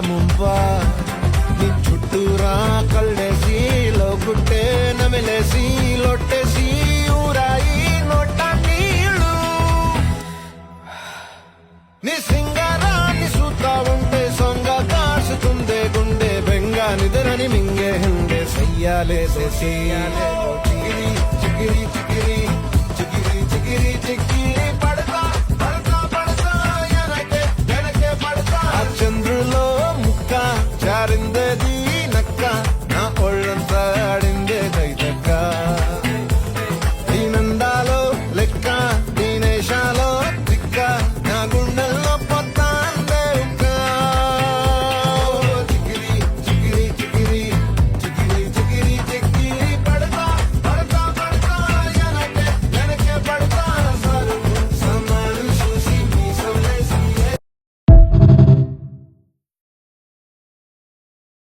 ಮುಂಪಾ నీ చుట్టూరా కళ్ళేసి లోకుట్టే నమిలేసి లొట్టేసి ఊరాయి నోట నీళ్ళు నీ సింగారాన్ని చూస్తా ఉంటే సొంగ కాసుకుందే గుండె బెంగా నిద్రని మింగే hinde సయ్యాలేసే చిగిరి చిగిరి